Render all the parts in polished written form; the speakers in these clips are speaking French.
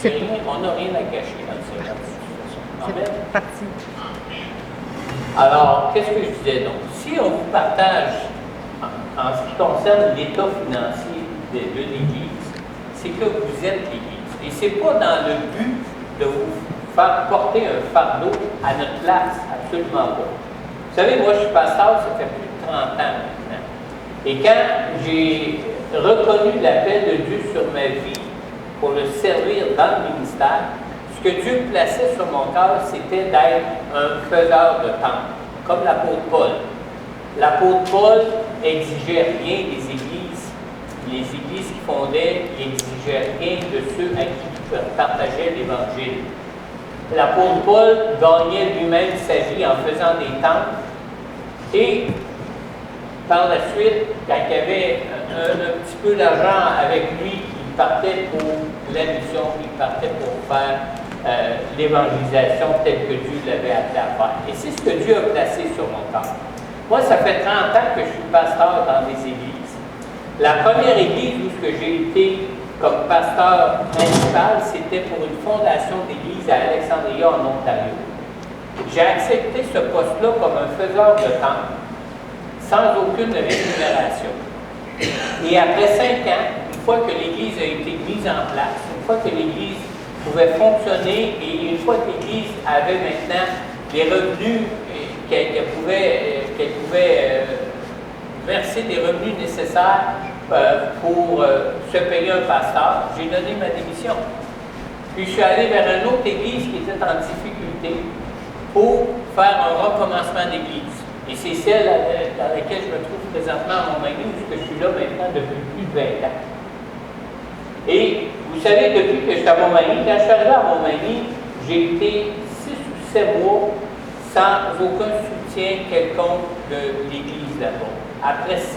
On n'a rien à cacher dans le Seigneur. C'est parti. Alors, qu'est-ce que je disais donc? Si on vous partage en ce qui concerne l'état financier de l'Église, c'est que vous êtes l'Église. Et ce n'est pas dans le but de vous faire porter un fardeau à notre place, absolument pas. Vous savez, moi, je suis pasteur, ça fait plus de 30 ans maintenant. Et quand j'ai reconnu l'appel de Dieu sur ma vie pour le servir dans le ministère, ce que Dieu plaçait sur mon cœur, c'était d'être un faiseur de temple, comme l'apôtre Paul. L'apôtre Paul exigeait rien des églises. Les églises qu'il fondait n'exigeaient rien de ceux à qui il partageait l'Évangile. L'apôtre Paul gagnait lui-même sa vie en faisant des temples. Et par la suite, quand il y avait un petit peu d'argent avec lui, il partait pour la mission, il partait pour faire l'évangélisation telle que Dieu l'avait appelé à faire. Et c'est ce que Dieu a placé sur mon cœur. Moi, ça fait 30 ans que je suis pasteur dans des églises. La première église où j'ai été comme pasteur principal, c'était pour une fondation d'église à Alexandria, en Ontario. J'ai accepté ce poste-là comme un faiseur de temple, sans aucune rémunération. Et après 5 ans, une fois que l'Église a été mise en place, une fois que l'Église pouvait fonctionner et une fois que l'Église avait maintenant des revenus qu'elle pouvait verser des revenus nécessaires pour se payer un pasteur, j'ai donné ma démission. Puis je suis allé vers une autre Église qui était en difficulté pour faire un recommencement d'Église. Et c'est celle dans laquelle je me trouve présentement à Montmagny, puisque je suis là maintenant depuis plus de 20 ans. Et vous savez, depuis que je suis à Montmagny, quand je suis arrivé à Montmagny, j'ai été 6 ou 7 mois sans aucun soutien quelconque de l'Église là-bas. Après 6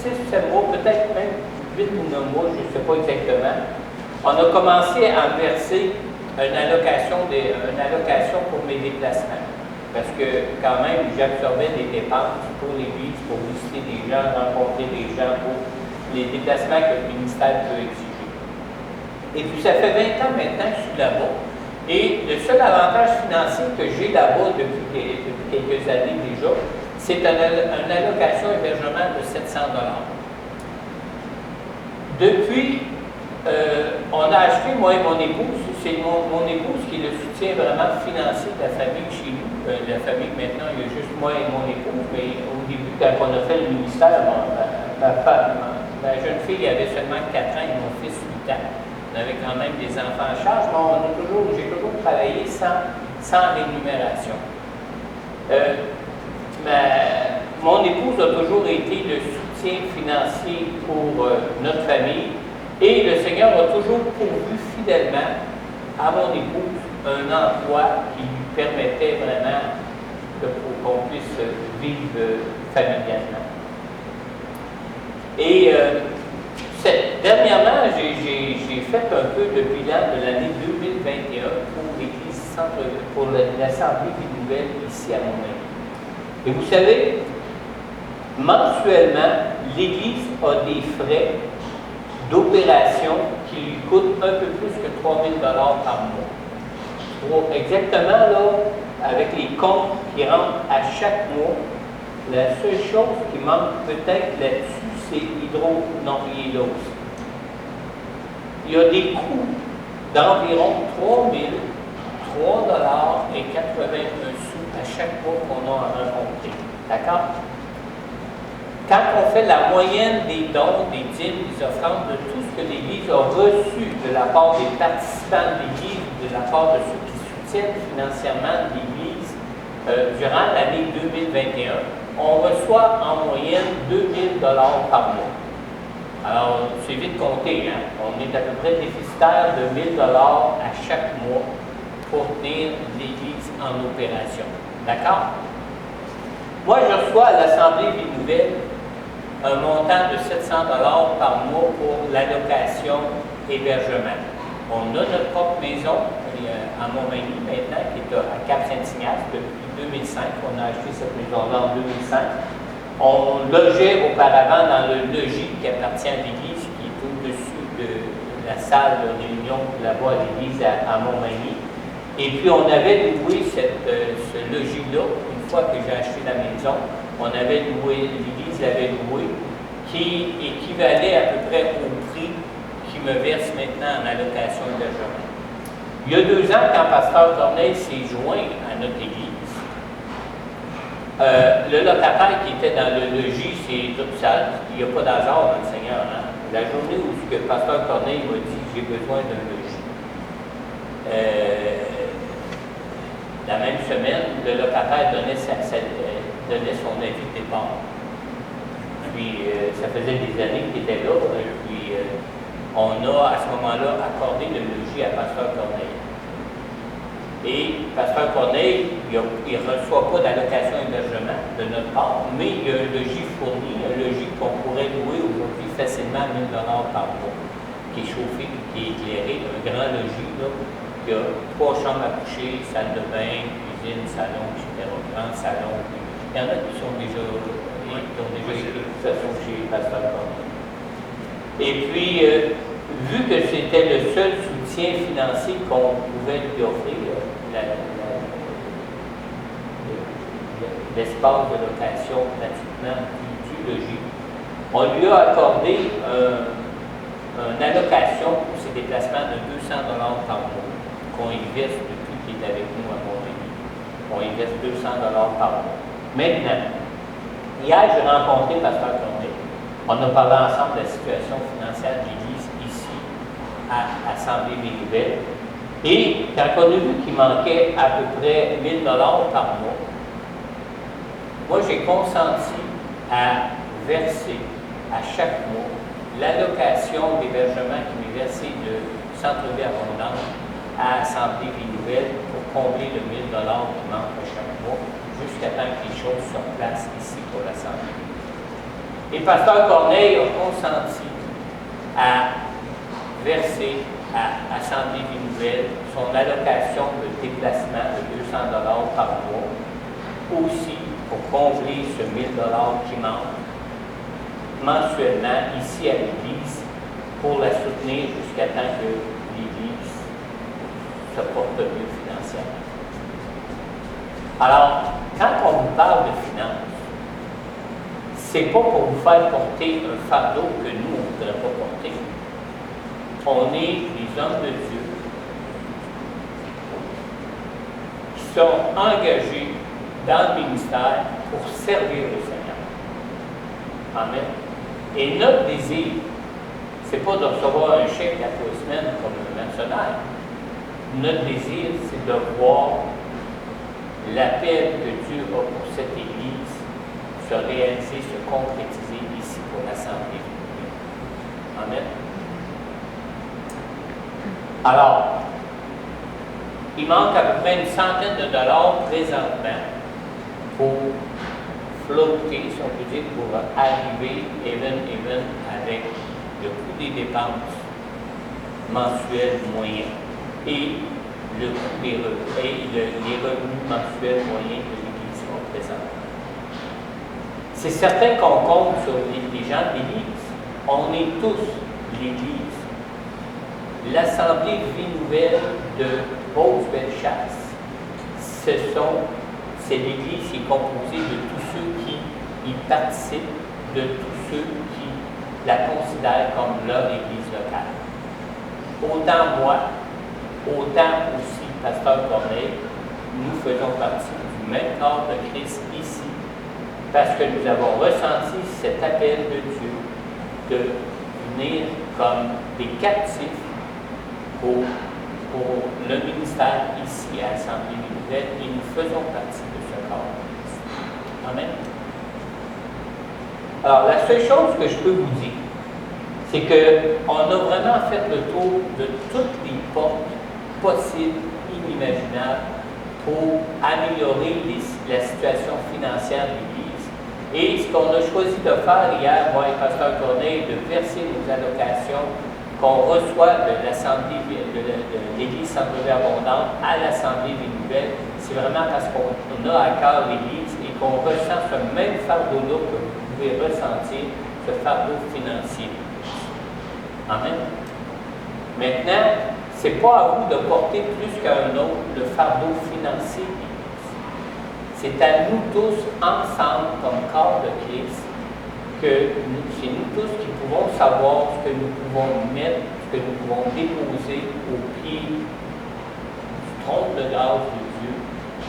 ou 7 mois, peut-être même 8 ou 9 mois, je ne sais pas exactement, on a commencé à me verser une allocation pour mes déplacements. Parce que quand même, j'absorbais des dépenses pour l'Église, pour visiter des gens, rencontrer des gens, pour les déplacements que le ministère peut exiger. Et puis ça fait 20 ans maintenant que je suis là-bas. Et le seul avantage financier que j'ai là-bas depuis quelques années déjà, c'est une allocation hébergement de 700 $. Depuis, on a acheté, moi et mon épouse, c'est mon épouse qui est le soutien vraiment financier de la famille chez nous. La famille, maintenant, il y a juste moi et mon épouse, mais au début, quand on a fait le ministère, ma jeune fille avait seulement 4 ans et mon fils 8 ans. On avait quand même des enfants en charge, mais j'ai toujours travaillé sans rémunération. Mon épouse a toujours été le soutien financier pour notre famille et le Seigneur a toujours pourvu fidèlement à mon épouse un emploi qui lui permettait vraiment qu'on puisse vivre familialement. Et dernièrement, j'ai fait un peu le bilan de l'année 2021 pour l'Assemblée des Nouvelles ici à Montmagny. Et vous savez, mensuellement, l'Église a des frais d'opération qui lui coûtent un peu plus que 3 000 $ par mois. Exactement, là, avec les comptes qui rentrent à chaque mois, la seule chose qui manque peut-être là-dessus, c'est l'hydronormiélose. Il y a des coûts d'environ 3 $3,81 à chaque mois qu'on a à rencontrer. D'accord? Quand on fait la moyenne des dons, des dîmes, des offrandes, de tout ce que l'Église a reçu de la part des participants de l'Église, de la part de ceux qui soutiennent financièrement l'Église durant l'année 2021, on reçoit en moyenne 2 000 $ par mois. Alors, c'est vite compté, hein? On est à peu près déficitaire de 1 000 $ à chaque mois pour tenir l'Église en opération. D'accord? Moi, je reçois à l'Assemblée des Nouvelles un montant de 700 $ par mois pour l'allocation hébergement. On a notre propre maison à Montmagny maintenant, qui est à Cap-Saint-Ignace depuis 2005. On a acheté cette maison-là en 2005. On logeait auparavant dans le logis qui appartient à l'Église, qui est au-dessus de la salle de réunion là-bas à l'église à Montmagny. Et puis, on avait loué ce logis-là, une fois que j'ai acheté la maison, on avait loué, l'église l'avait loué, qui équivalait à peu près au prix qui me verse maintenant en allocation d'hébergement. Il y a 2 ans, quand Pasteur Corneille s'est joint à notre église, le locataire qui était dans le logis, c'est toute salle. Il n'y a pas d'hasard dans le Seigneur. Hein? La journée où le Pasteur Corneille m'a dit « j'ai besoin d'un logis », la même semaine, le locataire donnait son avis de départ. Puis, ça faisait des années qu'il était là, puis on a, à ce moment-là, accordé le logis à Pasteur Corneille. Et Pasteur Corneille, il ne reçoit pas d'allocation hébergement de notre part, mais il y a un logis fourni, un logis qu'on pourrait louer aujourd'hui facilement à 1 000 $ par mois, qui est chauffé, qui est éclairé, un grand logis, là, qui a 3 chambres à coucher, salle de bain, cuisine, salon, etc. Grand salon. Il y en a qui sont déjà été de toute façon chez Pasteur Corneille. Et puis, vu que c'était le seul soutien financier qu'on pouvait lui offrir, l'espace de location gratuitement du logis, on lui a accordé une allocation pour ses déplacements de 200 $ par mois qu'on y verse depuis qu'il est avec nous à Montréal. On y verse 200 $ par mois. Maintenant, hier, j'ai rencontré Pasteur Corneille. On a parlé ensemble de la situation financière de l'Église ici, à Assemblée des Nouvelles. Et quand on a vu qu'il manquait à peu près 1 000 $ par mois, moi j'ai consenti à verser à chaque mois l'allocation d'hébergement qui m'est versée de Centre-Ville Abondance à Assemblée des Nouvelles pour combler le 1 000 $ qui manque à chaque mois, jusqu'à temps que les choses soient en place ici pour l'Assemblée. Et Pasteur Corneille a consenti à verser à Assemblée des Nouvelles son allocation de déplacement de 200 $ par mois, aussi pour combler ce 1 000 $ qui manque mensuellement ici à l'Église pour la soutenir jusqu'à temps que l'Église se porte mieux financièrement. Alors, quand on vous parle de finances, c'est pas pour vous faire porter un fardeau que nous, on ne voudrait pas porter. On est des hommes de Dieu qui sont engagés dans le ministère pour servir le Seigneur. Amen. Et notre désir, ce n'est pas de recevoir un chèque à 3 semaines comme un mercenaire. Notre désir, c'est de voir l'appel que Dieu a pour cette Église se réaliser, se concrétiser ici pour l'Assemblée. Amen. Alors, il manque à peu près une centaine de dollars présentement pour flotter, si on peut dire, pour arriver even avec le coût des dépenses mensuelles moyennes et le coût des revenus, et les revenus mensuels moyens de l'Église qu'on présente. C'est certain qu'on compte sur les gens de l'Église. On est tous l'Église. L'Assemblée Vie Nouvelle de Beauce-Bellechasse, c'est l'Église qui est composée de tous ceux qui y participent, de tous ceux qui la considèrent comme leur Église locale. Autant moi, autant aussi Pasteur Corneille, nous faisons partie du même corps de Christ ici, parce que nous avons ressenti cet appel de Dieu de venir comme des captifs pour le ministère ici à l'Assemblée des Nouvelles, et nous faisons partie de ce corps de Christ. Amen. Alors, la seule chose que je peux vous dire, c'est qu'on a vraiment fait le tour de toutes les portes possibles, inimaginables, pour améliorer la situation financière de l'Église. Et ce qu'on a choisi de faire hier, moi et Pasteur Corneille, de verser nos allocations qu'on reçoit de l'Assemblée de l'Église Centre-Ville Abondante à l'Assemblée des Nouvelles, c'est vraiment parce qu'on a à cœur l'Église et qu'on ressent ce même fardeau-là que vous pouvez ressentir, ce fardeau financier. Amen. Maintenant, ce n'est pas à vous de porter plus qu'à un autre le fardeau financier de l'Église. C'est à nous tous, ensemble, comme corps de Christ, que c'est nous tous qui pouvons savoir ce que nous pouvons mettre, ce que nous pouvons déposer au pied du trône de grâce de Dieu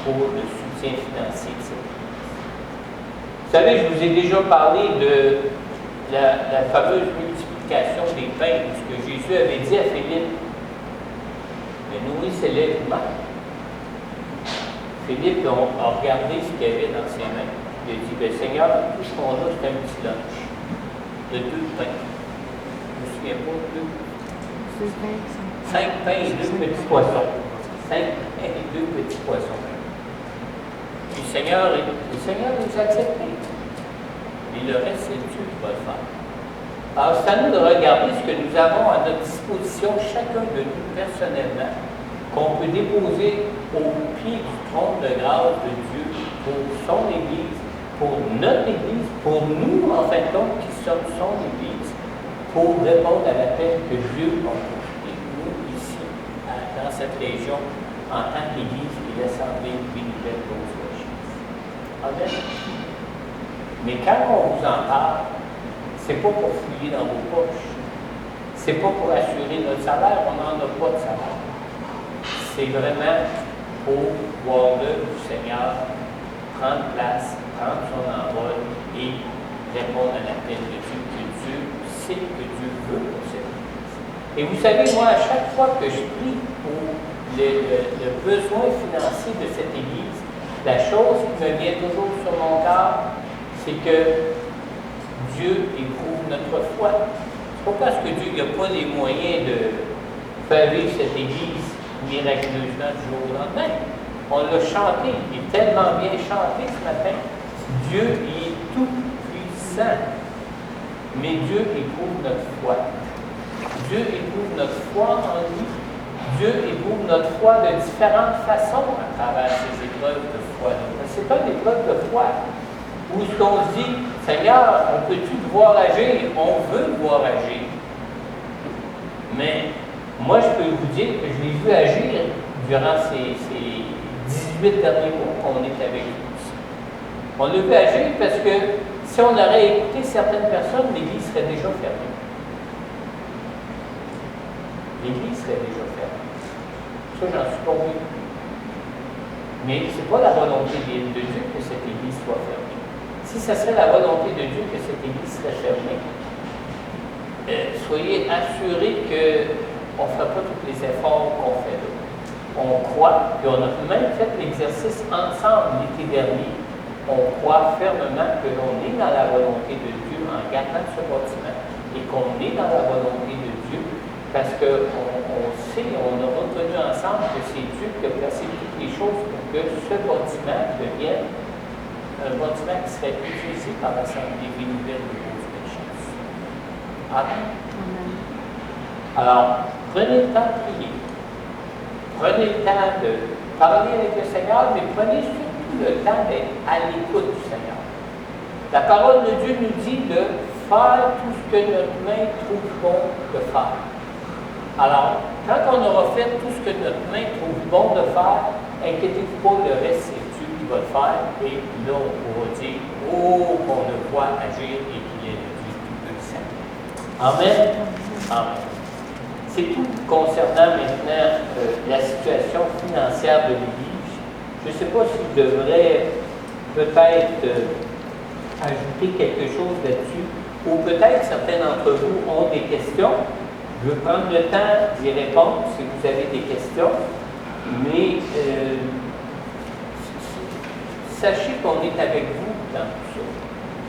pour le soutien financier de cette Église. Vous savez, je vous ai déjà parlé de la fameuse multiplication des pains, ce que Jésus avait dit à Philippe. Mais nourrissez-les vous-même. Philippe a regardé ce qu'il y avait dans ses mains. Il a dit, bien, Seigneur, tout ce qu'on a, c'est un petit lunch de 2 pains. Je ne me souviens pas, 5 pains et 2 petits poissons. 5 pains et 2 petits poissons. Puis le Seigneur nous a acceptés. Et le reste, c'est Dieu qui va le faire. Alors, c'est à nous de regarder ce que nous avons à notre disposition, chacun de nous personnellement, qu'on peut déposer au pied du trône de grâce de Dieu pour son Église, pour notre Église, pour nous, en fin de compte, qui sommes son Église, pour répondre à l'appel que Dieu a porté, nous, ici, dans cette région, en tant qu'Église et l'Assemblée bénévole Beauce-Rochers. Amen. Mais quand on vous en parle, c'est pas pour fouiller dans vos poches. C'est pas pour assurer notre salaire, on n'en a pas de salaire. C'est vraiment pour voir l'œuvre du Seigneur prendre place, prendre son envol et répondre à l'appel de Dieu que Dieu sait que Dieu veut pour cette Église. Et vous savez, moi, à chaque fois que je prie pour le besoin financier de cette Église, la chose qui me vient toujours sur mon cœur, c'est que Dieu éprouve notre foi. C'est pas parce que Dieu n'a pas les moyens de faire vivre cette Église miraculeusement du jour au lendemain. On l'a chanté, il est tellement bien chanté ce matin. Dieu, il est tout puissant. Mais Dieu éprouve notre foi. Dieu éprouve notre foi en lui. Dieu éprouve notre foi de différentes façons à travers ces épreuves de foi. C'est pas une épreuve de foi où ce qu'on se dit, Seigneur, on peut-tu te voir agir? On veut te voir agir. Mais moi, je peux vous dire que je l'ai vu agir durant ces 18 derniers mois qu'on est avec vous ici. On l'a vu agir parce que si on aurait écouté certaines personnes, l'Église serait déjà fermée. L'Église serait déjà fermée. Ça, j'en suis convaincu. Mais ce n'est pas la volonté de Dieu que cette Église soit fermée. Si ce serait la volonté de Dieu que cette Église serait fermée, soyez assurés qu'on ne fera pas tous les efforts qu'on fait là. On croit, puis on a même fait l'exercice ensemble l'été dernier, on croit fermement que l'on est dans la volonté de Dieu en gardant ce bâtiment et qu'on est dans la volonté de Dieu parce qu'on sait, on a reconnu ensemble que c'est Dieu qui a placé toutes les choses pour que ce bâtiment devienne un bâtiment qui serait utilisé par l'Assemblée bénévole de Beauce-Rochers. Amen. Alors, prenez le temps de prier. Prenez le temps de parler avec le Seigneur, mais prenez surtout le temps d'être à l'écoute du Seigneur. La parole de Dieu nous dit de faire tout ce que notre main trouve bon de faire. Alors, quand on aura fait tout ce que notre main trouve bon de faire, inquiétez-vous pas, le reste, c'est Dieu qui va le faire, et là, on pourra dire, oh, qu'on le voit agir et qu'il est le Dieu tout-puissant. Amen. Amen. C'est tout concernant maintenant la situation financière de l'Église. Je ne sais pas si je devrais peut-être ajouter quelque chose là-dessus, ou peut-être certains d'entre vous ont des questions. Je vais prendre le temps d'y répondre si vous avez des questions, mais sachez qu'on est avec vous dans tout ça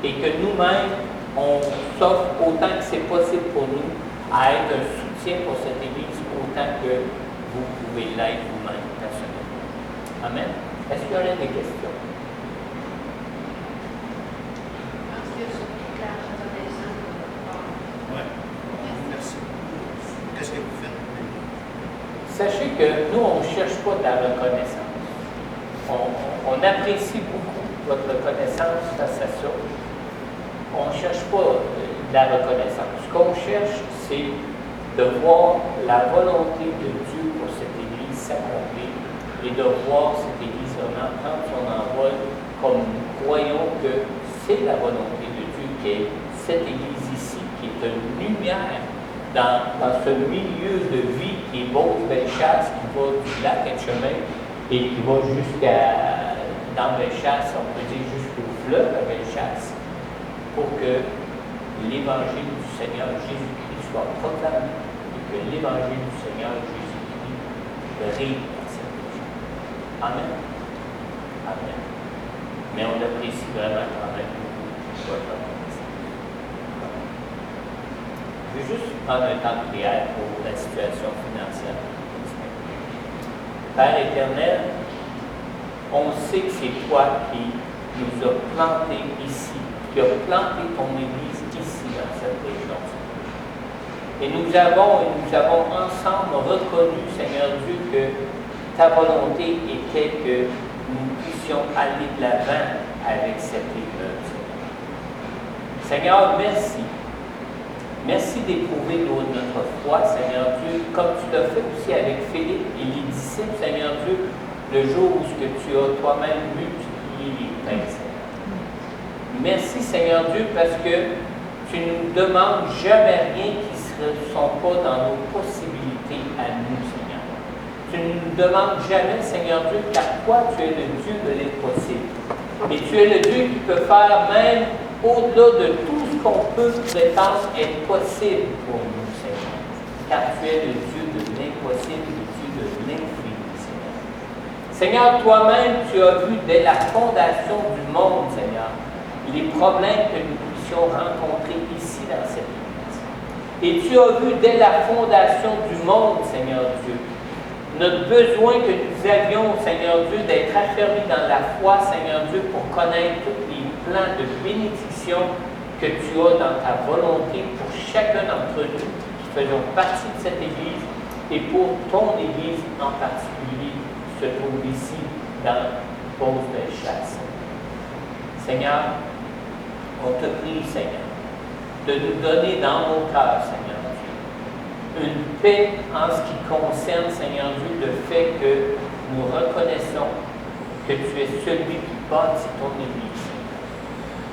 et que nous-mêmes, on s'offre autant que c'est possible pour nous à être un soutien pour cette Église autant que vous pouvez l'être vous-même personnellement. Amen. Est-ce qu'il y aurait des questions? Qu'est-ce que vous faites? Sachez que nous, on ne cherche pas de la reconnaissance. On apprécie beaucoup votre reconnaissance face à ça. On ne cherche pas de la reconnaissance. Ce qu'on cherche, c'est de voir la volonté de Dieu pour cette Église s'accomplir et de voir cette Église vraiment prendre son envol comme nous croyons que c'est la volonté de Dieu qui est cette Église ici, qui est une lumière dans ce milieu de vie qui est Beauce-Bellechasse, qui va du lac Etchemin et qui va dans Bellechasse, on peut dire jusqu'au fleuve à Bellechasse, pour que l'Évangile du Seigneur Jésus-Christ soit proclamé et que l'Évangile du Seigneur Jésus-Christ règne dans cette région. Amen. Amen. Mais on apprécie vraiment quand même votre organisation. Je vais juste prendre un temps de prière pour la situation financière. Père éternel, on sait que c'est toi qui nous as plantés ici, qui as planté ton Église ici dans cette région. Et nous avons ensemble reconnu, Seigneur Dieu, que ta volonté était que nous puissions aller de l'avant avec cette Église. Seigneur, merci. Merci d'éprouver notre foi, Seigneur Dieu, comme tu l'as fait aussi avec Philippe et les disciples, Seigneur Dieu, le jour où tu as toi-même multiplié les pains, Seigneur. Merci, Seigneur Dieu, parce que tu ne nous demandes jamais rien qui ne sont pas dans nos possibilités à nous, Seigneur. Tu ne nous demandes jamais, Seigneur Dieu, car toi, tu es le Dieu de l'impossible. Et tu es le Dieu qui peut faire même au-delà de tout ce qu'on peut prétendre être possible pour nous, Seigneur. Car tu es le Dieu de l'impossible, le Dieu de l'infini, Seigneur. Seigneur, toi-même, tu as vu dès la fondation du monde, Seigneur, les problèmes que nous puissions rencontrer ici dans cette Église. Et tu as vu dès la fondation du monde, Seigneur Dieu, notre besoin que nous avions, Seigneur Dieu, d'être affermis dans la foi, Seigneur Dieu, pour connaître tous les plans de bénédiction que tu as dans ta volonté pour chacun d'entre nous qui faisons partie de cette Église et pour ton Église en particulier qui se trouve ici dans Beauce-Bellechasse. Seigneur, on te prie, Seigneur, de nous donner dans nos cœurs, Seigneur Dieu, une paix en ce qui concerne, Seigneur Dieu, le fait que nous reconnaissons que tu es celui qui bâtit ton Église.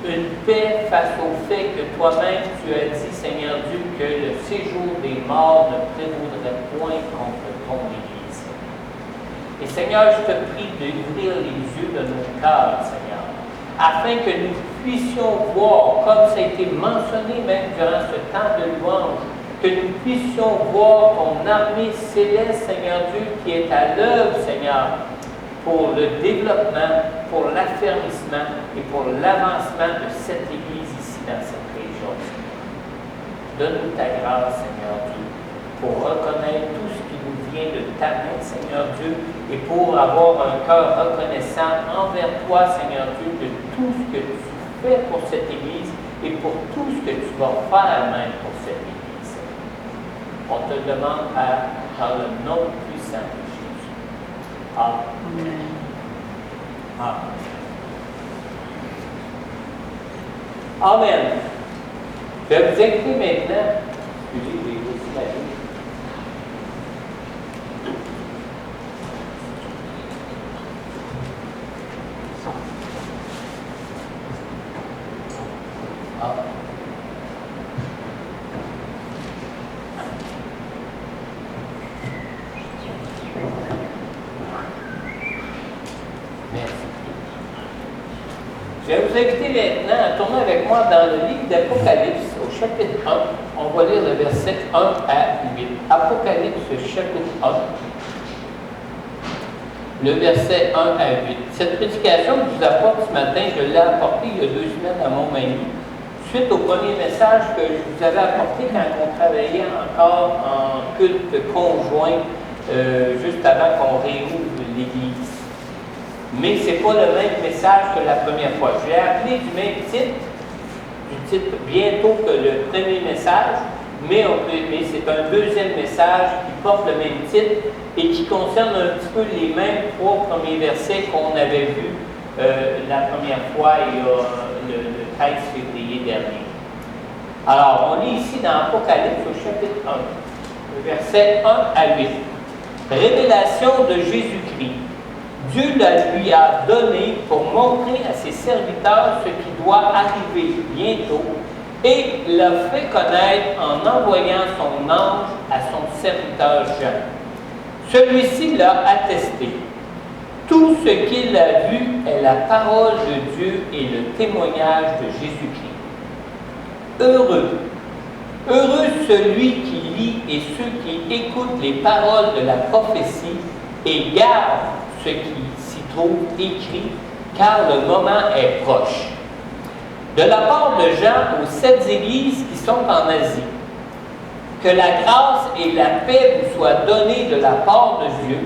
Une paix face au fait que toi-même tu as dit, Seigneur Dieu, que le séjour des morts ne prévaudrait point contre ton Église. Et Seigneur, je te prie d'ouvrir les yeux de nos cœurs, Seigneur, afin que nous puissions voir, comme ça a été mentionné même durant ce temps de louange, que nous puissions voir ton armée céleste, Seigneur Dieu, qui est à l'œuvre, Seigneur, pour le développement, pour l'affermissement et pour l'avancement de cette Église ici dans cette région. Donne-nous ta grâce, Seigneur Dieu, pour reconnaître tout ce qui nous vient de ta main, Seigneur Dieu, et pour avoir un cœur reconnaissant envers toi, Seigneur Dieu, de tout ce que tu fais pour cette Église et pour tout ce que tu vas faire même pour cette Église. On te demande par le nom puissant de Jésus. Amen. Amen. Amen. Je vais vous écrire maintenant. Excusez, j'ai aussi la vie. Je vais vous inviter maintenant à tourner avec moi dans le livre d'Apocalypse, au chapitre 1. On va lire le verset 1 à 8. Apocalypse, chapitre 1. Le verset 1 à 8. Cette prédication que je vous apporte ce matin, je l'ai apportée il y a 2 semaines à Montmagny, suite au premier message que je vous avais apporté quand on travaillait encore en culte conjoint, juste avant qu'on réouvre l'Église. Mais ce n'est pas le même message que la première fois. Je l'ai appelé du même titre, bientôt que le premier message, mais c'est un deuxième message qui porte le même titre et qui concerne un petit peu les mêmes 3 premiers versets qu'on avait vus la première fois il y a le 13 février dernier. Alors, on est ici dans Apocalypse au chapitre 1. versets 1 à 8. Révélation de Jésus-Christ. Dieu la lui a donné pour montrer à ses serviteurs ce qui doit arriver bientôt et l'a fait connaître en envoyant son ange à son serviteur Jean. Celui-ci l'a attesté. Tout ce qu'il a vu est la parole de Dieu et le témoignage de Jésus-Christ. Heureux celui qui lit et ceux qui écoutent les paroles de la prophétie et gardent ce qui s'y trouve écrit, car le moment est proche. De la part de Jean aux 7 églises qui sont en Asie, que la grâce et la paix vous soient données de la part de Dieu,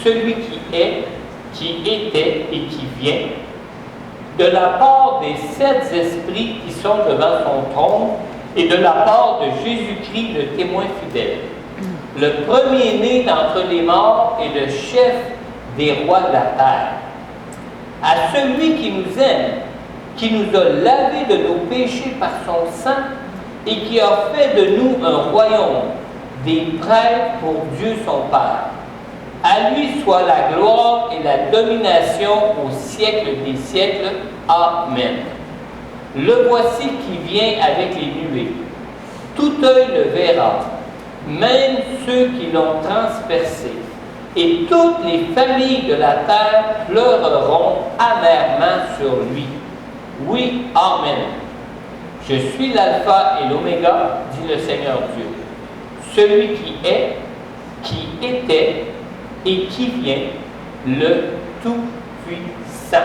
celui qui est, qui était et qui vient, de la part des 7 esprits qui sont devant son trône, et de la part de Jésus-Christ, le témoin fidèle, le premier-né d'entre les morts et le chef des rois de la terre. À celui qui nous aime, qui nous a lavés de nos péchés par son sang et qui a fait de nous un royaume, des prêtres pour Dieu son Père. À lui soit la gloire et la domination au siècle des siècles. Amen. Le voici qui vient avec les nuées. Tout œil le verra, même ceux qui l'ont transpercé. Et toutes les familles de la terre pleureront amèrement sur lui. Oui, Amen. Je suis l'alpha et l'oméga, dit le Seigneur Dieu, celui qui est, qui était et qui vient, le Tout-Puissant.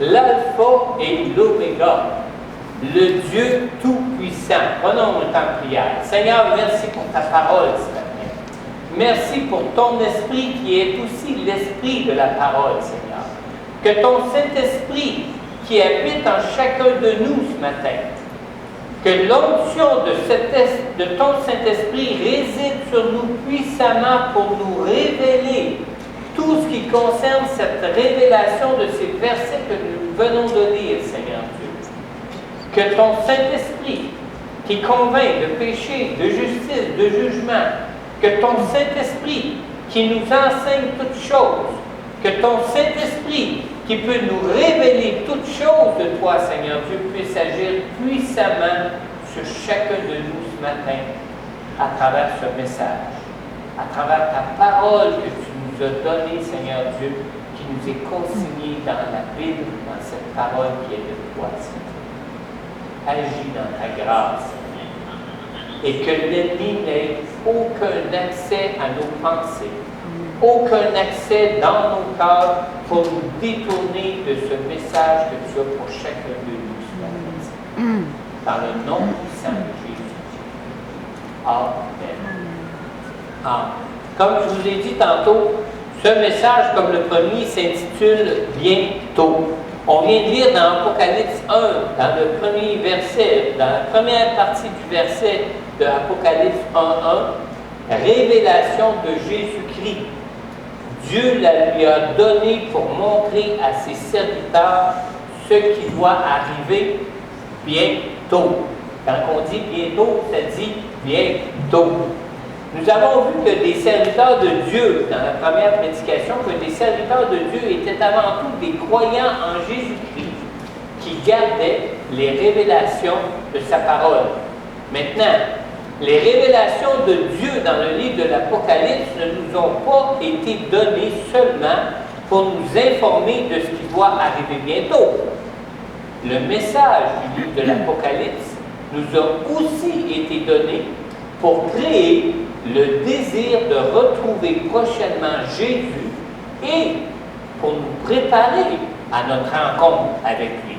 L'alpha et l'oméga, le Dieu Tout-Puissant. Prenons le temps de prière. Seigneur, merci pour ta parole ce matin. Merci pour ton esprit qui est aussi l'esprit de la parole, Seigneur. Que ton Saint-Esprit qui habite en chacun de nous ce matin, que l'onction de ton Saint-Esprit réside sur nous puissamment pour nous révéler tout ce qui concerne cette révélation de ces versets que nous venons de lire, Seigneur Dieu. Que ton Saint-Esprit qui convainc de péché, de justice, de jugement, que ton Saint-Esprit qui nous enseigne toutes choses, que ton Saint-Esprit qui peut nous révéler toutes choses de toi, Seigneur Dieu, puisse agir puissamment sur chacun de nous ce matin à travers ce message, à travers ta parole que tu nous as donnée, Seigneur Dieu, qui nous est consignée dans la Bible, dans cette parole qui est de toi, Seigneur. Agis dans ta grâce, Seigneur, et que l'ennemi n'ait aucun accès à nos pensées, aucun accès dans nos cœurs pour nous détourner de ce message que tu as pour chacun de nous ce matin. Dans le nom puissant de Jésus. Amen. Amen. Comme je vous l'ai dit tantôt, ce message, comme le premier, s'intitule « Bientôt ». On vient de lire dans Apocalypse 1, dans le premier verset, dans la première partie du verset de Apocalypse 1:1, révélation de Jésus-Christ. Dieu la lui a donné pour montrer à ses serviteurs ce qui doit arriver bientôt. Quand on dit bientôt, ça dit bientôt. Nous avons vu que des serviteurs de Dieu, dans la première prédication, que des serviteurs de Dieu étaient avant tout des croyants en Jésus-Christ qui gardaient les révélations de sa parole. Maintenant, les révélations de Dieu dans le livre de l'Apocalypse ne nous ont pas été données seulement pour nous informer de ce qui doit arriver bientôt. Le message du livre de l'Apocalypse nous a aussi été donné pour créer le désir de retrouver prochainement Jésus et pour nous préparer à notre rencontre avec lui.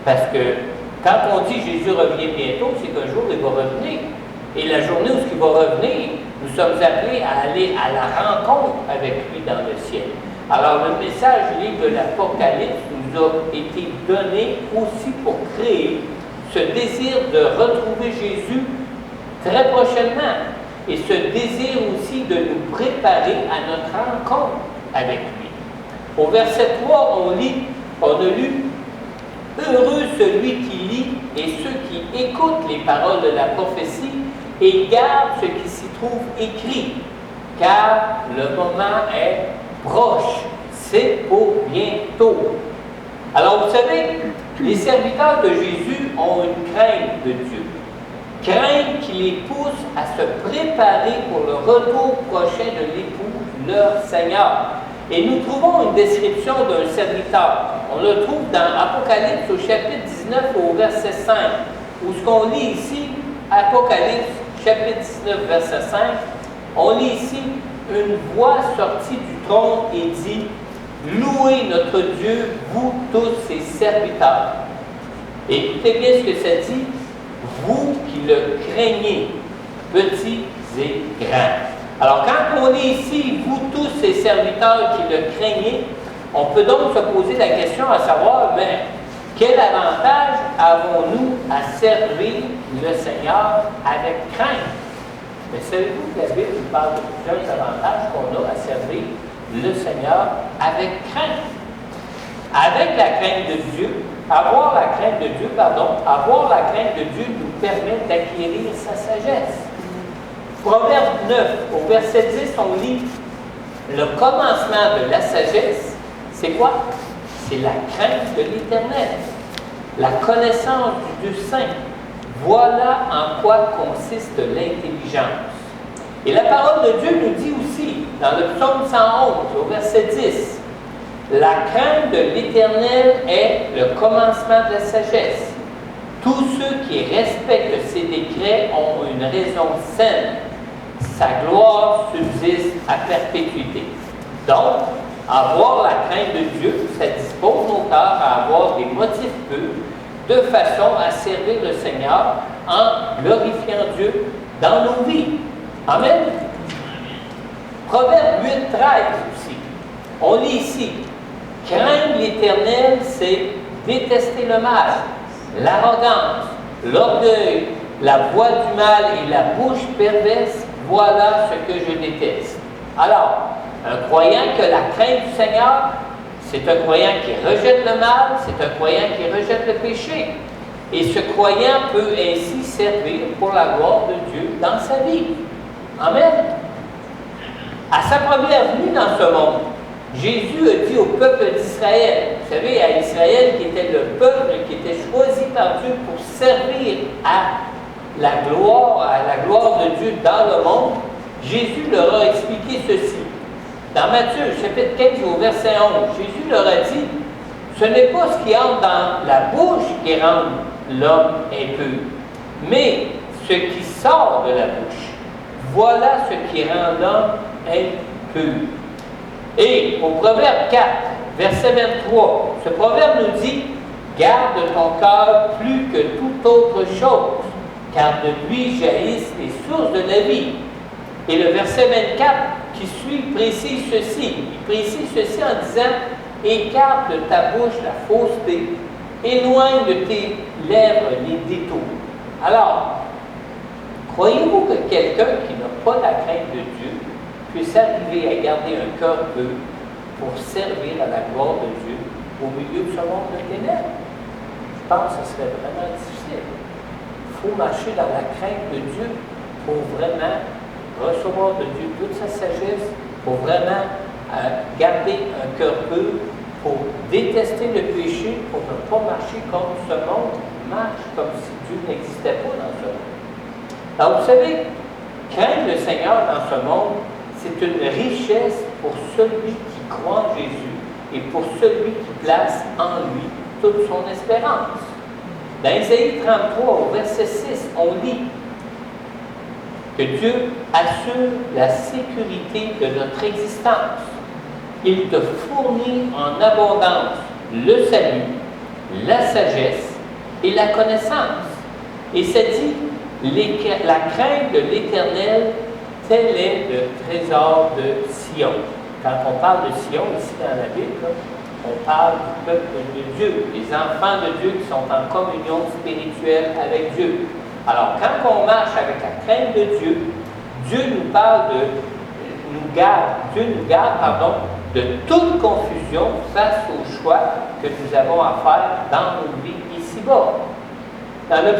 Parce que quand on dit Jésus revient bientôt, c'est qu'un jour il va revenir. Et la journée où il va revenir, nous sommes appelés à aller à la rencontre avec lui dans le ciel. Alors le message du livre de l'Apocalypse nous a été donné aussi pour créer ce désir de retrouver Jésus très prochainement. Et ce désir aussi de nous préparer à notre rencontre avec lui. Au verset 3, on a lu « Heureux celui qui lit et ceux qui écoutent les paroles de la prophétie et gardent ce qui s'y trouve écrit, car le moment est proche, c'est pour bientôt. Alors vous savez, les serviteurs de Jésus ont une crainte de Dieu, crainte qui les pousse à se préparer pour le retour prochain de l'époux, leur Seigneur. Et nous trouvons une description d'un serviteur. On le trouve dans Apocalypse au chapitre 19 au verset 5, où ce qu'on lit ici, Apocalypse chapitre 19 verset 5, on lit ici une voix sortie du trône et dit « Louez notre Dieu, vous tous ses serviteurs. » Écoutez bien ce que ça dit, « Vous qui le craignez, petits et grands. » Alors, quand on est ici, vous tous ces serviteurs qui le craignez, on peut donc se poser la question à savoir, mais quel avantage avons-nous à servir le Seigneur avec crainte? Mais savez-vous que la Bible nous parle de plusieurs avantages qu'on a à servir le Seigneur avec crainte? Avec la crainte de Dieu, avoir la crainte de Dieu nous permet d'acquérir sa sagesse. Proverbe 9, au verset 10, on lit « Le commencement de la sagesse, c'est quoi? C'est la crainte de l'Éternel, la connaissance du Dieu saint. Voilà en quoi consiste l'intelligence. » Et la parole de Dieu nous dit aussi, dans le psaume 111, au verset 10, « La crainte de l'Éternel est le commencement de la sagesse. Tous ceux qui respectent ses décrets ont une raison saine. Sa gloire subsiste à perpétuité. » Donc, avoir la crainte de Dieu, ça dispose nos cœurs à avoir des motifs purs, de façon à servir le Seigneur en glorifiant Dieu dans nos vies. Amen. Proverbe 8, 13 aussi. On lit ici, « Craindre l'Éternel, c'est détester le mal, l'arrogance, l'orgueil, la voix du mal et la bouche perverse, voilà ce que je déteste. » Alors, un croyant qui a la crainte du Seigneur, c'est un croyant qui rejette le mal, c'est un croyant qui rejette le péché. Et ce croyant peut ainsi servir pour la gloire de Dieu dans sa vie. Amen. À sa première venue dans ce monde, Jésus a dit au peuple d'Israël, vous savez, à Israël qui était le peuple qui était choisi par Dieu pour servir à la gloire de Dieu dans le monde, Jésus leur a expliqué ceci. Dans Matthieu, chapitre 15, au verset 11, Jésus leur a dit, « Ce n'est pas ce qui entre dans la bouche qui rend l'homme impur, mais ce qui sort de la bouche. Voilà ce qui rend l'homme impur. » Et au Proverbe 4, verset 23, ce proverbe nous dit, « Garde ton cœur plus que toute autre chose, car de lui jaillissent les sources de la vie. » Et le verset 24 qui suit précise ceci. Il précise ceci en disant, « Écarte de ta bouche la fausseté, éloigne de tes lèvres les détours. » Alors, croyez-vous que quelqu'un qui n'a pas la crainte de Dieu puisse arriver à garder un cœur pur pour servir à la gloire de Dieu au milieu de ce monde de ténèbres? Je pense que ce serait vraiment difficile. Il faut marcher dans la crainte de Dieu pour vraiment recevoir de Dieu toute sa sagesse, pour vraiment garder un cœur pur, pour détester le péché, pour ne pas marcher comme ce monde marche, comme si Dieu n'existait pas dans ce monde. Alors vous savez, craindre le Seigneur dans ce monde, c'est une richesse pour celui qui croit en Jésus et pour celui qui place en lui toute son espérance. Dans Isaïe 33, au verset 6, on lit que Dieu assure la sécurité de notre existence. Il te fournit en abondance le salut, la sagesse et la connaissance. Et ça dit, la crainte de l'Éternel, tel est le trésor de Sion. Quand on parle de Sion ici dans la Bible, on parle du peuple de Dieu, les enfants de Dieu qui sont en communion spirituelle avec Dieu. Alors, quand on marche avec la crainte de Dieu, Dieu nous garde de toute confusion face au choix que nous avons à faire dans nos vies ici-bas. Dans le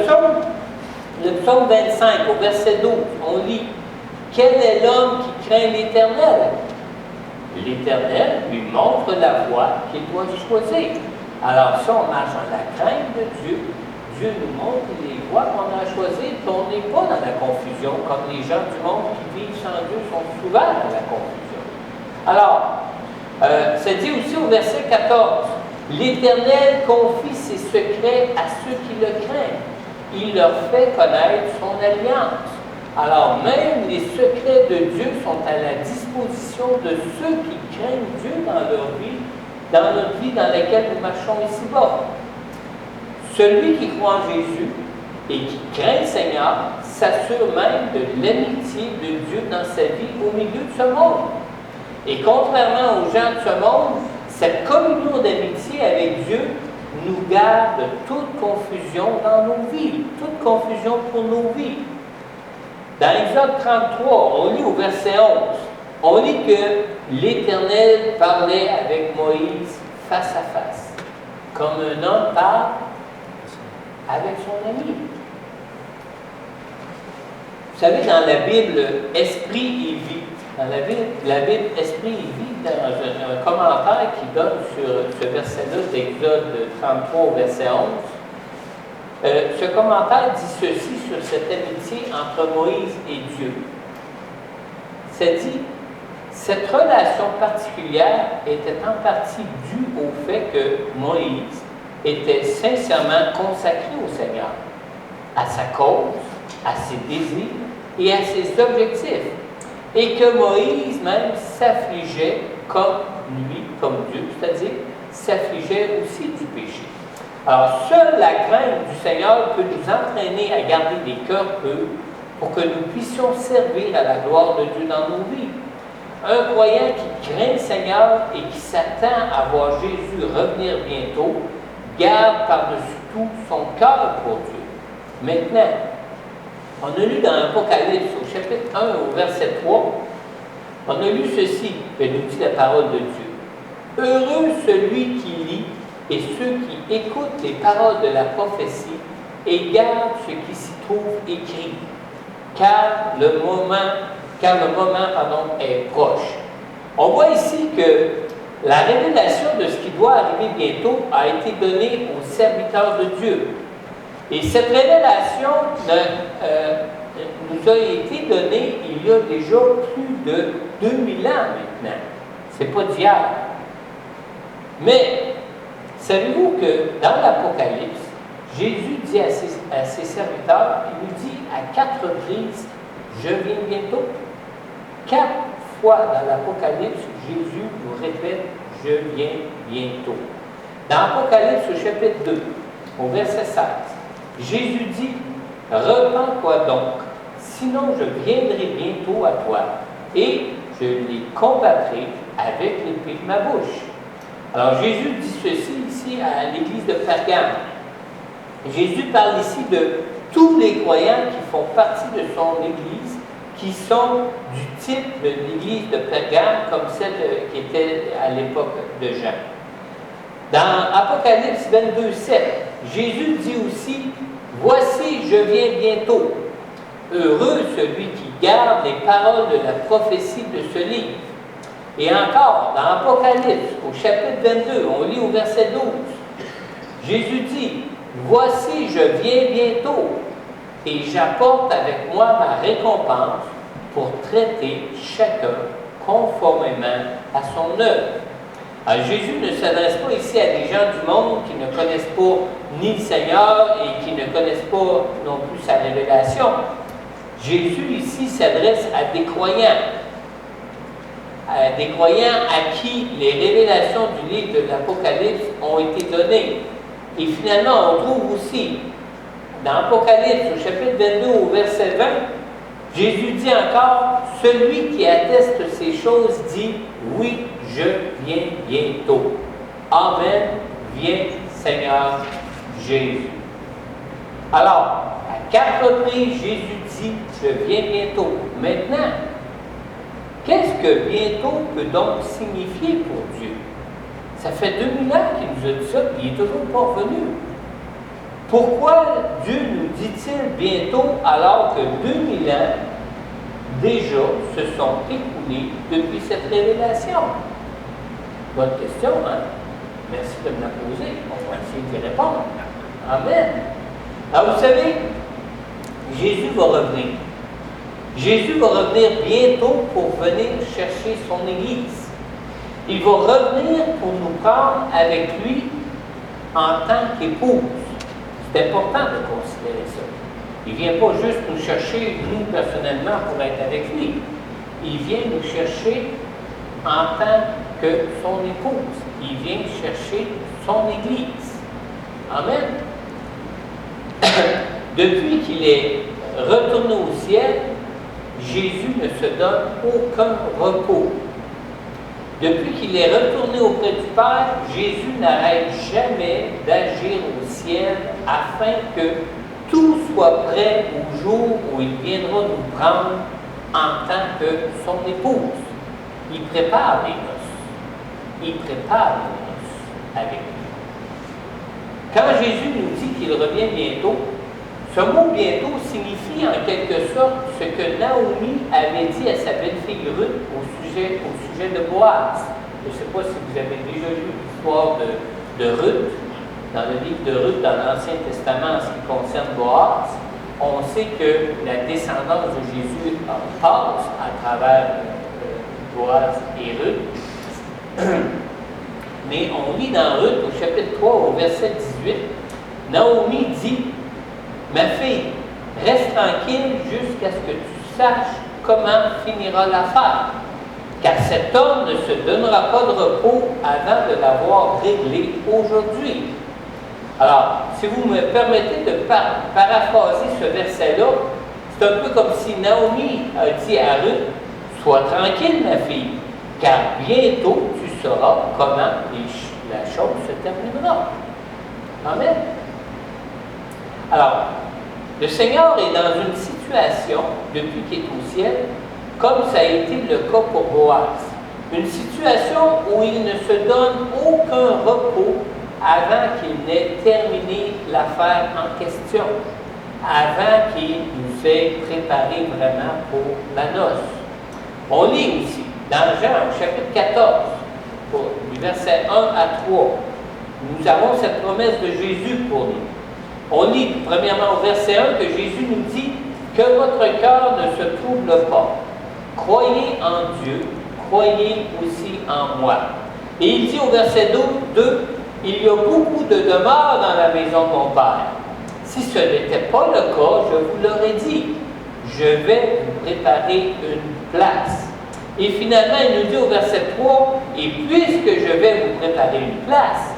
psaume 25, au verset 12, on lit « quel est l'homme qui craint l'Éternel? L'Éternel lui montre la voie qu'il doit choisir. Alors, si on marche dans la crainte de Dieu, Dieu nous montre les voies qu'on a choisies, puis on n'est pas dans la confusion, comme les gens du monde qui vivent sans Dieu sont souvent dans la confusion. Alors, c'est dit aussi au verset 14, « L'Éternel confie ses secrets à ceux qui le craignent. Il leur fait connaître son alliance. » Alors, même les secrets de Dieu sont à la disposition de ceux qui craignent Dieu dans leur vie, dans notre vie dans laquelle nous marchons ici-bas. Celui qui croit en Jésus et qui craint le Seigneur s'assure même de l'amitié de Dieu dans sa vie au milieu de ce monde. Et contrairement aux gens de ce monde, cette communion d'amitié avec Dieu nous garde de toute confusion dans nos vies, toute confusion pour nos vies. Dans Exode 33, on lit au verset 11, on lit que l'Éternel parlait avec Moïse face à face, comme un homme parle avec son ami. Vous savez, dans la Bible, Esprit et vie, dans la Bible Esprit et vie, dans un commentaire qui donne sur ce verset-là d'Exode 33, verset 11, ce commentaire dit ceci sur cette amitié entre Moïse et Dieu. Ça dit, cette relation particulière était en partie due au fait que Moïse était sincèrement consacré au Seigneur, à sa cause, à ses désirs et à ses objectifs, et que Moïse même s'affligeait comme lui, comme Dieu, c'est-à-dire s'affligeait aussi du péché. Alors, seule la crainte du Seigneur peut nous entraîner à garder des cœurs purs pour que nous puissions servir à la gloire de Dieu dans nos vies. Un croyant qui craint le Seigneur et qui s'attend à voir Jésus revenir bientôt, garde par-dessus tout son cœur pour Dieu. Maintenant, on a lu dans l'Apocalypse, au chapitre 1, au verset 3, on a lu ceci, que nous dit la parole de Dieu. « Heureux celui qui lit et ceux qui écoutent les paroles de la prophétie et gardent ce qui s'y trouve écrit, car le moment est proche. » On voit ici que la révélation de ce qui doit arriver bientôt a été donnée aux serviteurs de Dieu. Et cette révélation nous a été donnée il y a déjà plus de 2000 ans maintenant. Ce n'est pas d'hier. Mais savez-vous que dans l'Apocalypse, Jésus dit à ses serviteurs, il nous dit à 4 reprises, « Je viens bientôt ». 4 fois dans l'Apocalypse, Jésus nous répète, « Je viens bientôt ». Dans l'Apocalypse au chapitre 2, au verset 16, Jésus dit, « Repens-toi donc, sinon je viendrai bientôt à toi, et je les combattrai avec l'épée de ma bouche. » Alors Jésus dit ceci ici à l'église de Pergame. Jésus parle ici de tous les croyants qui font partie de son église, qui sont du type de l'église de Pergame, comme celle qui était à l'époque de Jean. Dans Apocalypse 22, 7, Jésus dit aussi, « Voici, je viens bientôt. Heureux celui qui garde les paroles de la prophétie de ce livre. » Et encore, dans Apocalypse, au chapitre 22, on lit au verset 12, Jésus dit, « Voici, je viens bientôt, et j'apporte avec moi ma récompense pour traiter chacun conformément à son œuvre. » Alors, Jésus ne s'adresse pas ici à des gens du monde qui ne connaissent pas ni le Seigneur et qui ne connaissent pas non plus sa révélation. Jésus ici s'adresse à des croyants à qui les révélations du livre de l'Apocalypse ont été données. Et finalement, on trouve aussi, dans l'Apocalypse, au chapitre 22, au verset 20, Jésus dit encore, « Celui qui atteste ces choses dit, oui, je viens bientôt. Amen, viens Seigneur Jésus. » Alors, à 4 reprises, Jésus dit, « Je viens bientôt. » Maintenant, qu'est-ce que bientôt peut donc signifier pour Dieu? Ça fait 2000 ans qu'il nous a dit ça, puis il n'est toujours pas revenu. Pourquoi Dieu nous dit-il bientôt alors que 2000 ans déjà se sont écoulés depuis cette révélation? Bonne question, hein? Merci de me la poser. On va essayer d'y répondre. Amen. Alors, vous savez, Jésus va revenir. Jésus va revenir bientôt pour venir chercher son Église. Il va revenir pour nous prendre avec lui en tant qu'épouse. C'est important de considérer ça. Il ne vient pas juste nous chercher, nous, personnellement, pour être avec lui. Il vient nous chercher en tant que son épouse. Il vient chercher son Église. Amen. Depuis qu'il est retourné au ciel, Jésus ne se donne aucun repos. Depuis qu'il est retourné auprès du Père, Jésus n'arrête jamais d'agir au ciel afin que tout soit prêt au jour où il viendra nous prendre en tant que son épouse. Il prépare les noces. Il prépare les noces avec lui. Quand Jésus nous dit qu'il revient bientôt, ce mot « bientôt » signifie en quelque sorte ce que Naomi avait dit à sa belle-fille Ruth au sujet de Boaz. Je ne sais pas si vous avez déjà lu l'histoire de Ruth, dans le livre de Ruth, dans l'Ancien Testament, en ce qui concerne Boaz. On sait que la descendance de Jésus passe à travers Boaz et Ruth. Mais on lit dans Ruth, au chapitre 3, au verset 18, Naomi dit: « Ma fille, reste tranquille jusqu'à ce que tu saches comment finira l'affaire, car cet homme ne se donnera pas de repos avant de l'avoir réglé aujourd'hui. » Alors, si vous me permettez de paraphraser ce verset-là, c'est un peu comme si Naomi a dit à Ruth: « Sois tranquille, ma fille, car bientôt tu sauras comment la chose se terminera. » Amen. Alors, le Seigneur est dans une situation, depuis qu'il est au ciel, comme ça a été le cas pour Boaz. Une situation où il ne se donne aucun repos avant qu'il n'ait terminé l'affaire en question, avant qu'il nous ait préparé vraiment pour la noce. On lit aussi, dans Jean, au chapitre 14, du verset 1 à 3, nous avons cette promesse de Jésus pour nous. On lit premièrement au verset 1 que Jésus nous dit que votre cœur ne se trouble pas. Croyez en Dieu, croyez aussi en moi. Et il dit au verset 2, il y a beaucoup de demeures dans la maison de mon Père. Si ce n'était pas le cas, je vous l'aurais dit. Je vais vous préparer une place. Et finalement, il nous dit au verset 3, et puisque je vais vous préparer une place,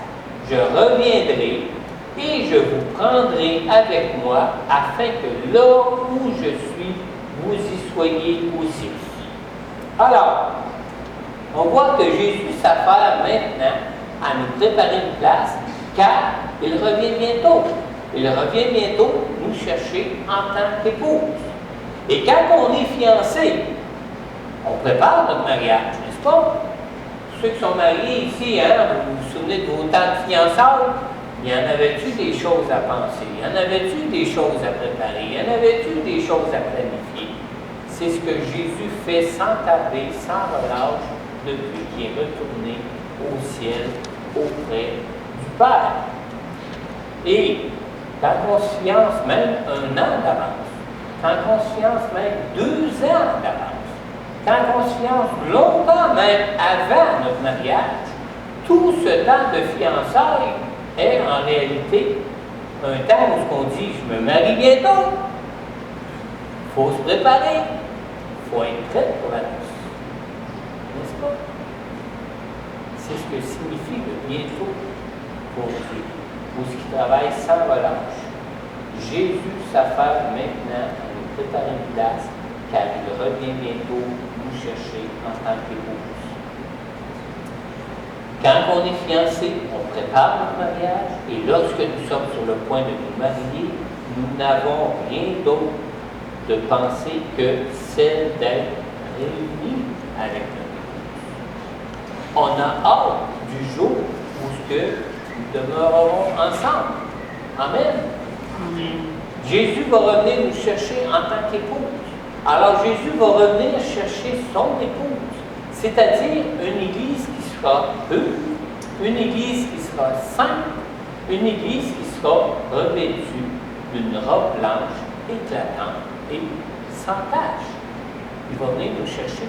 je reviendrai et je vous prendrai avec moi, afin que là où je suis, vous y soyez aussi. Alors, on voit que Jésus s'affaire maintenant à nous préparer une place, car il revient bientôt. Il revient bientôt nous chercher en tant qu'épouse. Et quand on est fiancé, on prépare notre mariage, n'est-ce pas? Ceux qui sont mariés ici, hein, vous vous souvenez de vos temps de fiançailles? Il y en avait-tu des choses à penser? Il y en avait-tu des choses à préparer? Il y en avait-tu des choses à planifier? C'est ce que Jésus fait sans tarder, sans relâche, depuis qu'il est retourné au ciel auprès du Père. Et quand on se fiance même 1 an d'avance, quand on se fiance même 2 ans d'avance, quand on se fiance longtemps même avant notre mariage, tout ce temps de fiançailles est en réalité un temps où on dit « je me marie bientôt ». Il faut se préparer, il faut être prêt pour la noce. N'est-ce pas? C'est ce que signifie le bientôt pour Dieu, ou ce qui travaille sans relâche. Jésus s'affaire maintenant à nous préparer une place, car il revient bientôt nous chercher en tant qu'épouse. Quand on est fiancé, on prépare notre mariage, et lorsque nous sommes sur le point de nous marier, nous n'avons rien d'autre de penser que celle d'être réunis avec notre épouse. On a hâte du jour où nous demeurerons ensemble. Amen. Jésus va revenir nous chercher en tant qu'épouse. Alors Jésus va revenir chercher son épouse, c'est-à-dire une Église qui sera pure, une Église qui sera sainte, une Église qui sera revêtue d'une robe blanche, éclatante et sans tache. Il va venir nous chercher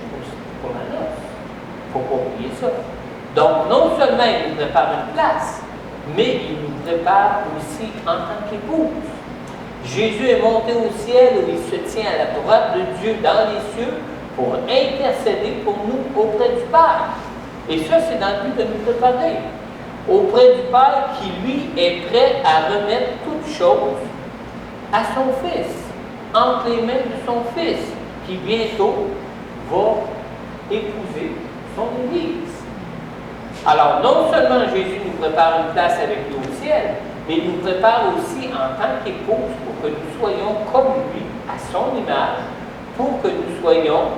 pour la noce. Il ne faut pas oublier ça. Donc, non seulement il nous prépare une place, mais il nous prépare aussi en tant qu'épouse. Jésus est monté au ciel où il se tient à la droite de Dieu dans les cieux pour intercéder pour nous auprès du Père. Et ça, c'est dans le but de nous préparer. Auprès du Père qui, lui, est prêt à remettre toutes choses à son Fils, entre les mains de son Fils, qui bientôt va épouser son Église. Alors, non seulement Jésus nous prépare une place avec lui au ciel, mais il nous prépare aussi en tant qu'épouse pour que nous soyons comme lui, à son image, pour que nous soyons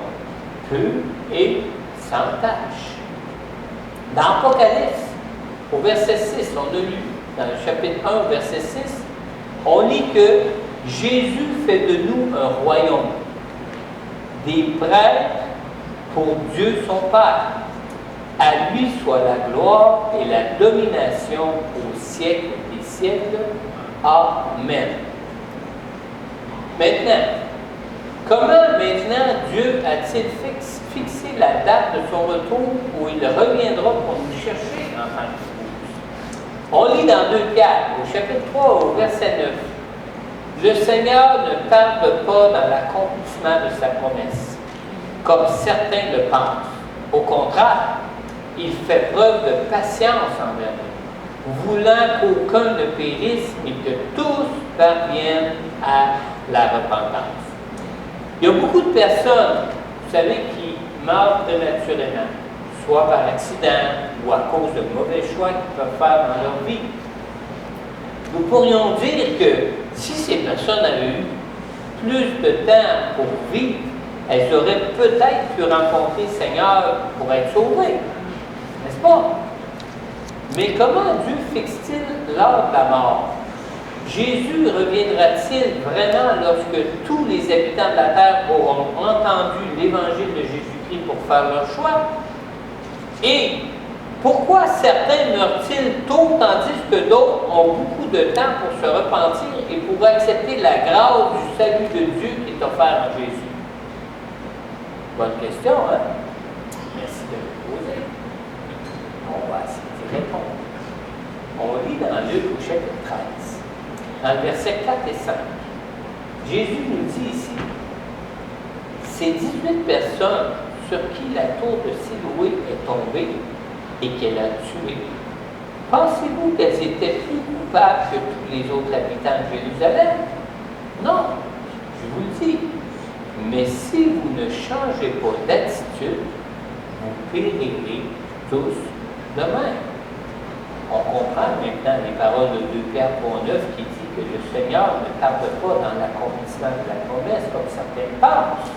purs et sans tache. Dans l'Apocalypse, au verset 6, on a lu, dans le chapitre 1, verset 6, on lit que Jésus fait de nous un royaume, des prêtres pour Dieu son Père. À lui soit la gloire et la domination au siècle des siècles. Amen. Maintenant, comment Dieu a-t-il fixé la date de son retour où il reviendra pour nous chercher en tant qu'épouse? On lit dans 2 Pierre, au chapitre 3, au verset 9. Le Seigneur ne tarde pas dans l'accomplissement de sa promesse, comme certains le pensent. Au contraire, il fait preuve de patience envers nous, voulant qu'aucun ne périsse, mais que tous parviennent à la repentance. Il y a beaucoup de personnes, vous savez, qui meurent prématurément, soit par accident ou à cause de mauvais choix qu'ils peuvent faire dans leur vie. Nous pourrions dire que si ces personnes avaient eu plus de temps pour vivre, elles auraient peut-être pu rencontrer le Seigneur pour être sauvées. N'est-ce pas? Mais comment Dieu fixe-t-il l'heure de la mort? Jésus reviendra-t-il vraiment lorsque tous les habitants de la terre auront entendu l'évangile de Jésus-Christ pour faire leur choix? Et pourquoi certains meurent-ils tôt tandis que d'autres ont beaucoup de temps pour se repentir et pour accepter la grâce du salut de Dieu qui est offert en Jésus? Bonne question, hein? Merci de me poser. On va essayer de répondre. On lit dans Luc au chapitre 13, dans le verset 4 et 5. Jésus nous dit ici, ces 18 personnes sur qui la tour de Siloé est tombée et qu'elle a tué, pensez-vous qu'elles étaient plus coupables que tous les autres habitants de Jérusalem? Non, je vous le dis. Mais si vous ne changez pas d'attitude, vous périrez tous de même. On comprend maintenant les paroles de 2 Pierre 3,9 qui dit que le Seigneur ne tarde pas dans l'accomplissement de la promesse comme certains pensent.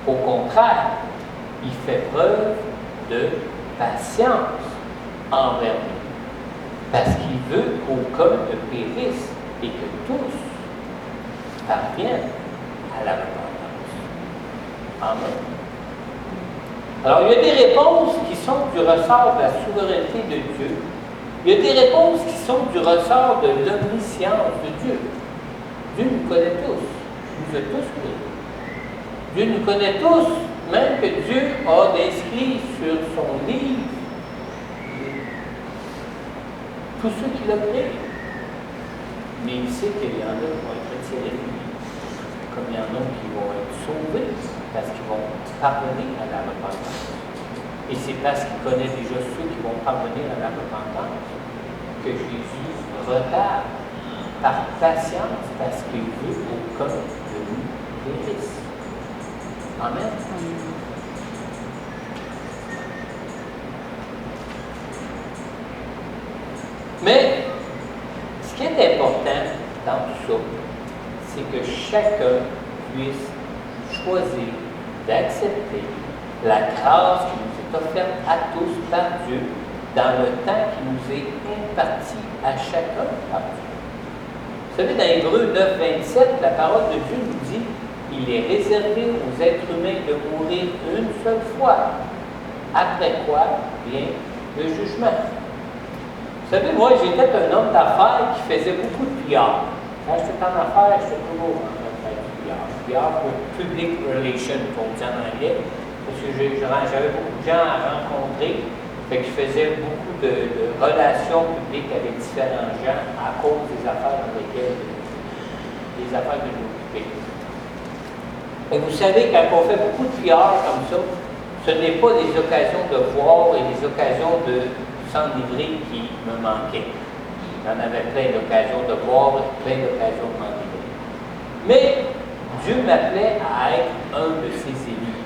Au contraire, il fait preuve de patience envers nous, parce qu'il veut qu'aucun ne périsse et que tous parviennent à la repentance. Amen. Alors, il y a des réponses qui sont du ressort de la souveraineté de Dieu. Il y a des réponses qui sont du ressort de l'omniscience de Dieu. Dieu nous connaît tous. Il nous a tous créés. Dieu nous connaît tous, même que Dieu a inscrit sur son livre tous ceux qu'il a créés. Mais il sait qu'il y en a qui vont être retirés de lui, comme il y en a qui vont être sauvés parce qu'ils vont parvenir à la repentance. Et c'est parce qu'il connaît déjà ceux qui vont parvenir à la repentance que Jésus retarde par patience parce qu'il veut qu'aucun de nous périsse. Amen. Mais ce qui est important dans tout ça, c'est que chacun puisse choisir d'accepter la grâce qui nous est offerte à tous par Dieu dans le temps qui nous est imparti à chacun par Dieu. Vous savez, dans Hébreux 9, 27, la parole de Dieu nous dit il est réservé aux êtres humains de mourir une seule fois, après quoi vient le jugement. Vous savez, moi, j'étais un homme d'affaires qui faisait beaucoup de PR. Quand j'étais en affaires, j'étais toujours en train de faire du PR. PR pour Public Relations, pour dire en anglais, parce que j'avais beaucoup de gens à rencontrer. Fait que je faisais beaucoup de relations publiques avec différents gens à cause des affaires dans lesquelles les affaires que je m'occupais. Et vous savez, quand on fait beaucoup de PR comme ça, ce n'est pas des occasions de voir et des occasions de s'enivrer qui me manquaient. J'en avais plein d'occasions de voir, plein d'occasions de m'enivrer. Mais Dieu m'appelait à être un de ses élus.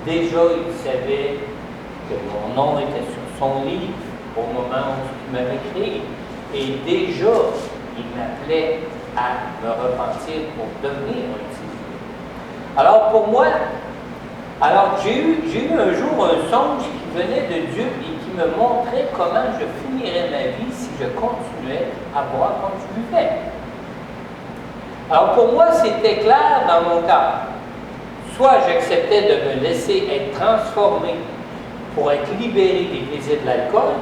Déjà, il savait que mon nom était sur son livre au moment où il m'avait créé. Et déjà, il m'appelait à me repentir pour devenir un de ses élus. Alors pour moi, j'ai eu un jour un songe qui venait de Dieu et qui me montrait comment je finirais ma vie si je continuais à boire comme je buvais. Alors pour moi, c'était clair dans mon cœur. Soit j'acceptais de me laisser être transformé pour être libéré des plaisirs de l'alcool,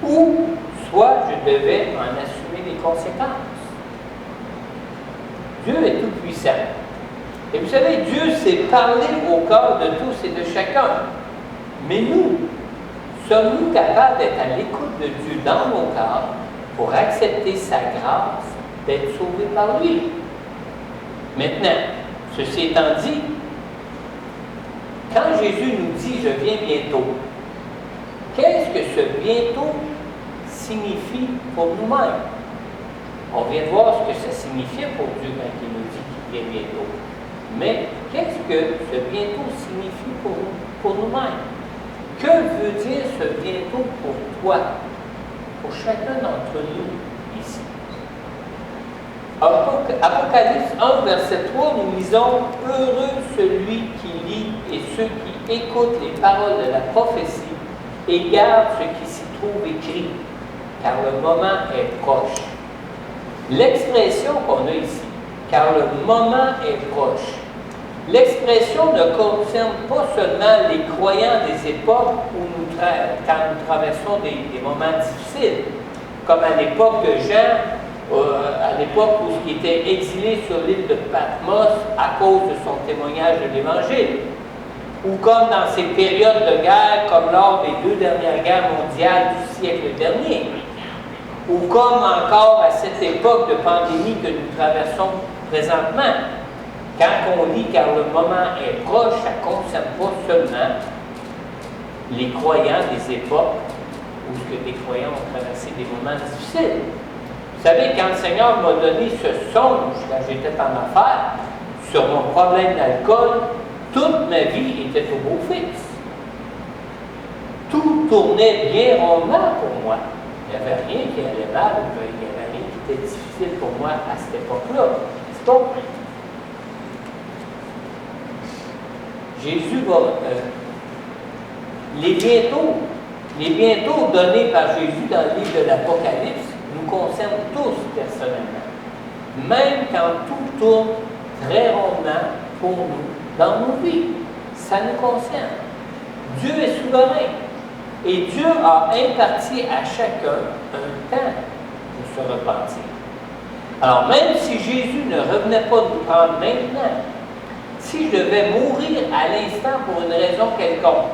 ou soit je devais en assumer les conséquences. Dieu est tout-puissant. Et vous savez, Dieu sait parler au cœur de tous et de chacun. Mais nous, sommes-nous capables d'être à l'écoute de Dieu dans nos cœurs pour accepter sa grâce d'être sauvés par lui? Maintenant, ceci étant dit, quand Jésus nous dit « je viens bientôt », qu'est-ce que ce « bientôt » signifie pour nous-mêmes? On vient de voir ce que ça signifiait pour Dieu quand il nous dit qu'il vient bientôt. Mais qu'est-ce que ce « bientôt » signifie pour nous-mêmes? Que veut dire ce « bientôt » pour toi, pour chacun d'entre nous ici? Apocalypse 1, verset 3, nous lisons « Heureux celui qui lit et ceux qui écoutent les paroles de la prophétie et gardent ce qui s'y trouve écrit, car le moment est proche. » L'expression qu'on a ici, « car le moment est proche », l'expression ne concerne pas seulement les croyants des époques où quand nous traversons des moments difficiles, comme à l'époque de Jean, à l'époque où il était exilé sur l'île de Patmos à cause de son témoignage de l'Évangile, ou comme dans ces périodes de guerre, comme lors des 2 dernières guerres mondiales du siècle dernier, ou comme encore à cette époque de pandémie que nous traversons présentement. Quand on lit « car le moment est proche », ça ne concerne pas seulement les croyants des époques où des croyants ont traversé des moments difficiles. Vous savez, quand le Seigneur m'a donné ce songe, quand j'étais en affaires, sur mon problème d'alcool, toute ma vie était au beau fixe. Tout tournait bien rondement pour moi. Il n'y avait rien qui allait mal, il n'y avait rien qui était difficile pour moi à cette époque-là. C'est pas vrai. Jésus va... les bientôt donnés par Jésus dans le livre de l'Apocalypse nous concernent tous personnellement. Même quand tout tourne très rondement pour nous dans nos vies. Ça nous concerne. Dieu est souverain. Et Dieu a imparti à chacun un temps pour se repentir. Alors, même si Jésus ne revenait pas nous prendre maintenant, si je devais mourir à l'instant pour une raison quelconque,